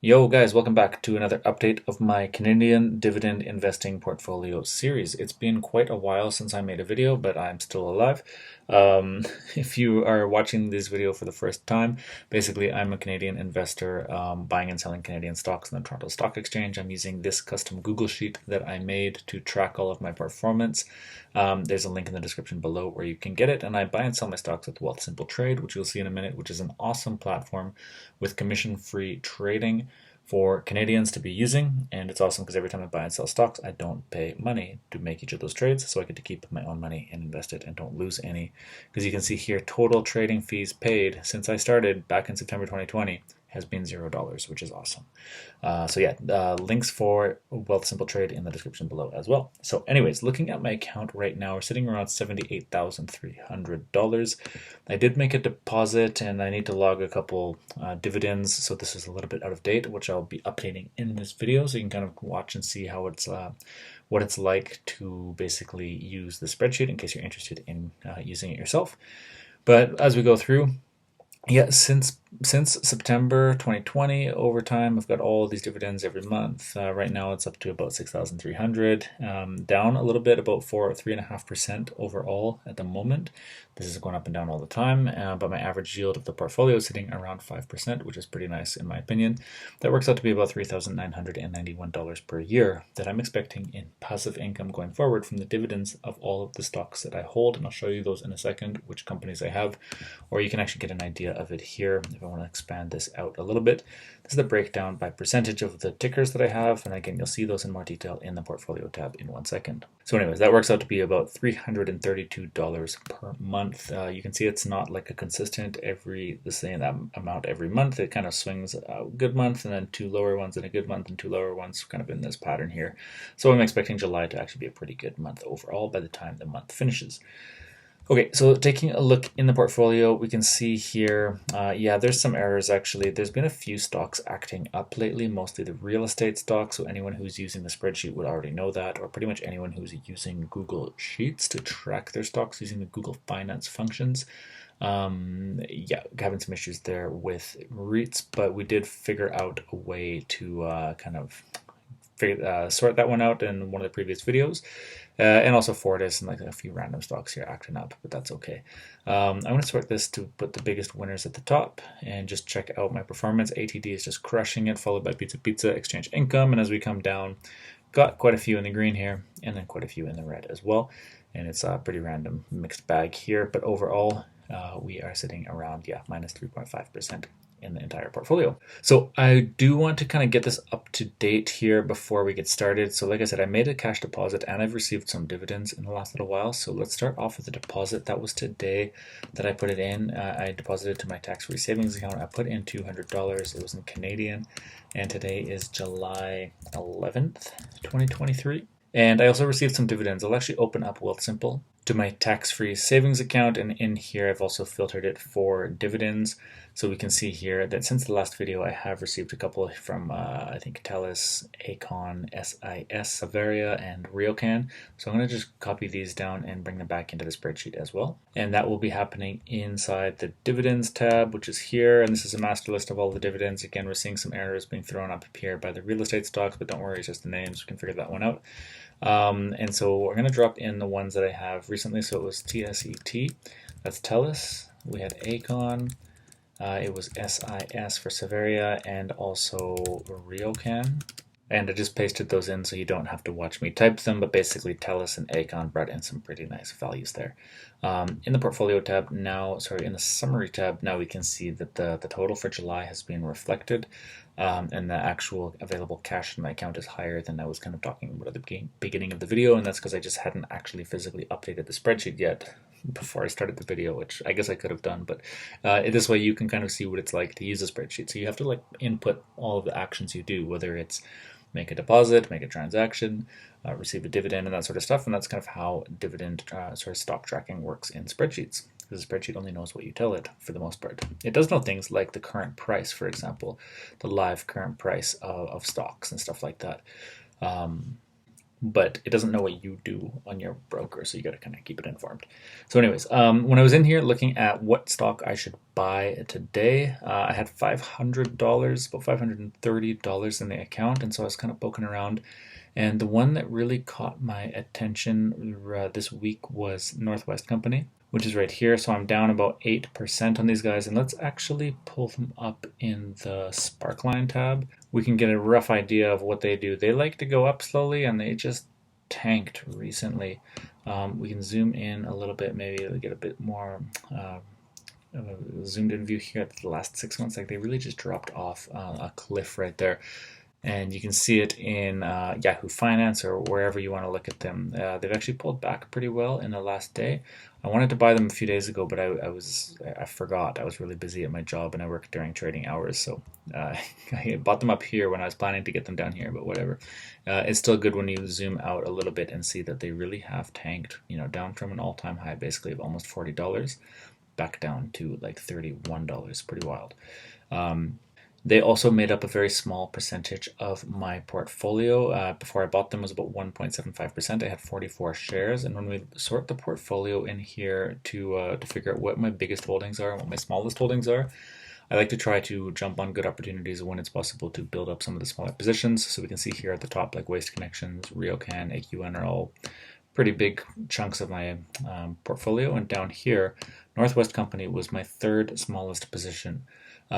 Yo guys, welcome back to another update of my Canadian dividend investing portfolio series. It's been quite a while since I made a video, but I'm still alive. If you are watching this video for the first time, basically I'm a Canadian investor buying and selling Canadian stocks on the Toronto Stock Exchange. I'm using this custom Google Sheet that I made to track all of my performance. There's a link in the description below where you can get it, and I buy and sell my stocks with Wealthsimple Trade, which you'll see in a minute, which is an awesome platform with commission-free trading for Canadians to be using, and it's awesome because every time I buy and sell stocks, I don't pay money to make each of those trades, so I get to keep my own money and invest it and don't lose any. Because you can see here, total trading fees paid since I started back in September 2020 has been $0, which is awesome. Links for Wealthsimple Trade in the description below as well. So anyways, looking at my account right now, we're sitting around $78,300. I did make a deposit and I need to log a couple dividends, so this is a little bit out of date, which I'll be updating in this video, so you can kind of watch and see how it's what it's like to basically use the spreadsheet in case you're interested in using it yourself. But as we go through, yeah, since September 2020, over time, I've got all these dividends every month. Right now, it's up to about 6,300, down a little bit, about 3.5% overall at the moment. This is going up and down all the time, but my average yield of the portfolio is sitting around 5%, which is pretty nice in my opinion. That works out to be about $3,991 per year that I'm expecting in passive income going forward from the dividends of all of the stocks that I hold, and I'll show you those in a second, which companies I have, or you can actually get an idea of it here if I want to expand this out a little bit. This is the breakdown by percentage of the tickers that I have, and again, you'll see those in more detail in the portfolio tab in 1 second. So anyways, that works out to be about $332 per month. You can see it's not like a consistent the same amount every month. It kind of swings a good month and then two lower ones and a good month and two lower ones, kind of in this pattern here. So I'm expecting July to actually be a pretty good month overall by the time the month finishes. Okay, so taking a look in the portfolio, we can see here, there's some errors actually. There's been a few stocks acting up lately, mostly the real estate stocks. So anyone who's using the spreadsheet would already know that, or pretty much anyone who's using Google Sheets to track their stocks using the Google Finance functions. Having some issues there with REITs, but we did figure out a way to sort that one out in one of the previous videos. And also Fortis and like a few random stocks here acting up, but that's okay. I'm going to sort this to put the biggest winners at the top and just check out my performance. ATD is just crushing it, followed by Pizza, Exchange Income, and as we come down, got quite a few in the green here, and then quite a few in the red as well. And it's a pretty random mixed bag here, but overall, we are sitting around, minus 3.5% in the entire portfolio. So I do want to kind of get this up to date here before we get started. So like I said, I made a cash deposit and I've received some dividends in the last little while. So let's start off with the deposit. That was today that I put it in. I deposited to my tax-free savings account. I put in $200. It was in Canadian. And today is July 11th, 2023. And I also received some dividends. I'll actually open up Wealthsimple to my tax-free savings account, and in here I've also filtered it for dividends. So we can see here that since the last video I have received a couple from I think TELUS, Aecon, SIS, Savaria, and Riocan. So I'm going to just copy these down and bring them back into the spreadsheet as well. And that will be happening inside the dividends tab, which is here. And this is a master list of all the dividends. Again, we're seeing some errors being thrown up here by the real estate stocks, but don't worry, it's just the names. We can figure that one out. And so we're going to drop in the ones that I have recently. So it was TSET, that's TELUS. We had Aecon. It was SIS for Savaria, and also Riocan. And I just pasted those in so you don't have to watch me type them, but basically TELUS and Aecon brought in some pretty nice values there. In the portfolio tab now, in the summary tab, now we can see that the total for July has been reflected, and the actual available cash in my account is higher than I was kind of talking about at the beginning of the video, and that's because I just hadn't actually physically updated the spreadsheet yet before I started the video, which I guess I could have done, but this way you can kind of see what it's like to use a spreadsheet. So you have to like input all of the actions you do, whether it's make a deposit, make a transaction, receive a dividend, and that sort of stuff. And that's kind of how dividend stock tracking works in spreadsheets, because the spreadsheet only knows what you tell it for the most part. It does know things like the current price, for example, the live current price of stocks and stuff like that. but it doesn't know what you do on your broker, so you got to kind of keep it informed. So anyways, when I was in here looking at what stock I should buy today, I had $500, about $530 in the account, and so I was kind of poking around, and the one that really caught my attention this week was Northwest Company, which is right here. So I'm down about 8% on these guys, and let's actually pull them up in the Sparkline tab. We can get a rough idea of what they do. They like to go up slowly, and they just tanked recently. We can zoom in a little bit, maybe get a bit more zoomed in view here at the last 6 months. Like, they really just dropped off a cliff right there. And you can see it in Yahoo Finance or wherever you want to look at them. They've actually pulled back pretty well in the last day. I wanted to buy them a few days ago, but I forgot. I was really busy at my job, and I work during trading hours, so I bought them up here when I was planning to get them down here. But whatever, it's still good when you zoom out a little bit and see that they really have tanked. Down from an all-time high, basically of almost $40, back down to like $31. Pretty wild. They also made up a very small percentage of my portfolio. Before I bought them, it was about 1.75%. I had 44 shares, and when we sort the portfolio in here to figure out what my biggest holdings are and what my smallest holdings are, I like to try to jump on good opportunities when it's possible to build up some of the smaller positions. So we can see here at the top, like Waste Connections, RioCan, AQN are all pretty big chunks of my portfolio, and down here, Northwest Company was my third smallest position. So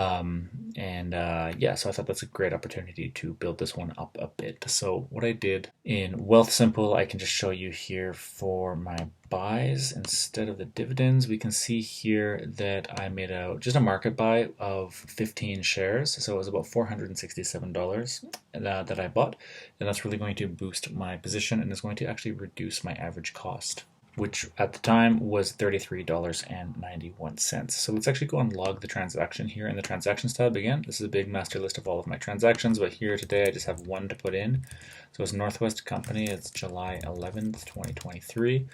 I thought that's a great opportunity to build this one up a bit. So what I did in Wealthsimple, I can just show you here for my buys instead of the dividends. We can see here that I made just a market buy of 15 shares. So it was about $467 that I bought, and that's really going to boost my position, and it's going to actually reduce my average cost, which at the time was $33.91. So let's actually go and log the transaction here in the transactions tab again. This is a big master list of all of my transactions, but here today I just have one to put in. So it's Northwest Company. It's July 11th, 2023.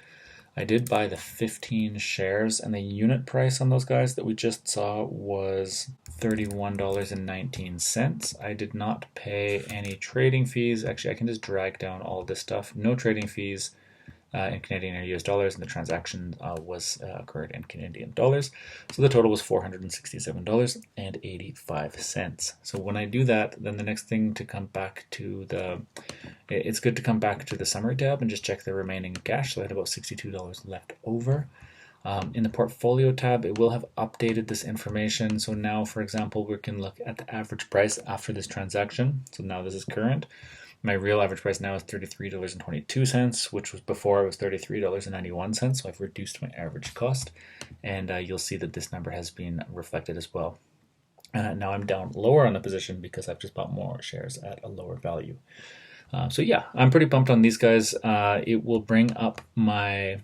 I did buy the 15 shares, and the unit price on those guys that we just saw was $31.19. I did not pay any trading fees. Actually, I can just drag down all of this stuff. No trading fees in Canadian or US dollars, and the transaction was occurred in Canadian dollars. So the total was $467.85. So when I do that, then the next thing to come back to it's good to come back to the summary tab and just check the remaining cash. So I had about $62 left over. In the portfolio tab, it will have updated this information. So now, for example, we can look at the average price after this transaction. So now this is current. My real average price now is $33.22, which was before it was $33.91. So I've reduced my average cost, and you'll see that this number has been reflected as well. Now I'm down lower on the position because I've just bought more shares at a lower value. So yeah, I'm pretty pumped on these guys. It will bring up my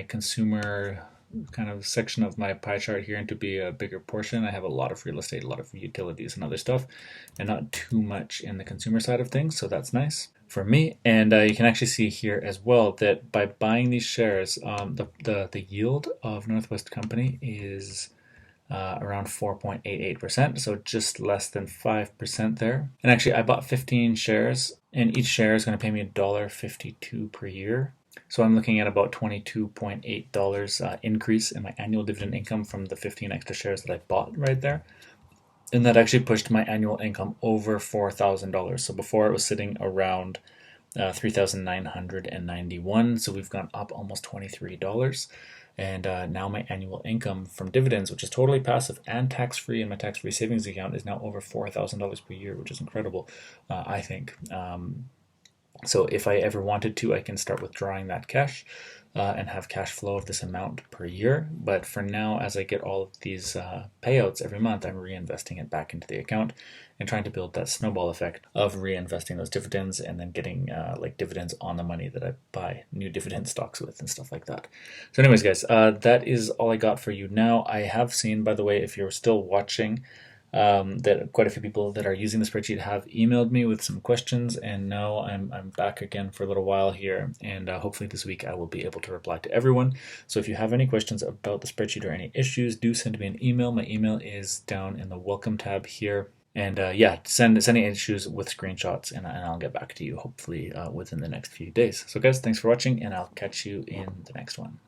consumer kind of section of my pie chart here into be a bigger portion. I have a lot of real estate, a lot of utilities and other stuff, and not too much in the consumer side of things, so that's nice for me. And you can actually see here as well that by buying these shares, the yield of Northwest Company is around 4.88%, so just less than 5% there. And actually, I bought 15 shares, and each share is going to pay me $1.52 per year. So I'm looking at about $22.8 increase in my annual dividend income from the 15 extra shares that I bought right there. And that actually pushed my annual income over $4,000. So before it was sitting around $3,991. So we've gone up almost $23. And now my annual income from dividends, which is totally passive and tax-free in my tax-free savings account, is now over $4,000 per year, which is incredible, I think. So if I ever wanted to, I can start withdrawing that cash and have cash flow of this amount per year. But for now, as I get all of these payouts every month, I'm reinvesting it back into the account and trying to build that snowball effect of reinvesting those dividends and then getting like dividends on the money that I buy new dividend stocks with and stuff like that. So anyways, guys, that is all I got for you now. I have seen, by the way, if you're still watching, that quite a few people that are using the spreadsheet have emailed me with some questions, and now I'm back again for a little while here, and hopefully this week I will be able to reply to everyone. So if you have any questions about the spreadsheet or any issues, do send me an email. My email is down in the welcome tab here. And yeah, send any issues with screenshots, and I'll get back to you hopefully within the next few days. So guys, thanks for watching, and I'll catch you in the next one.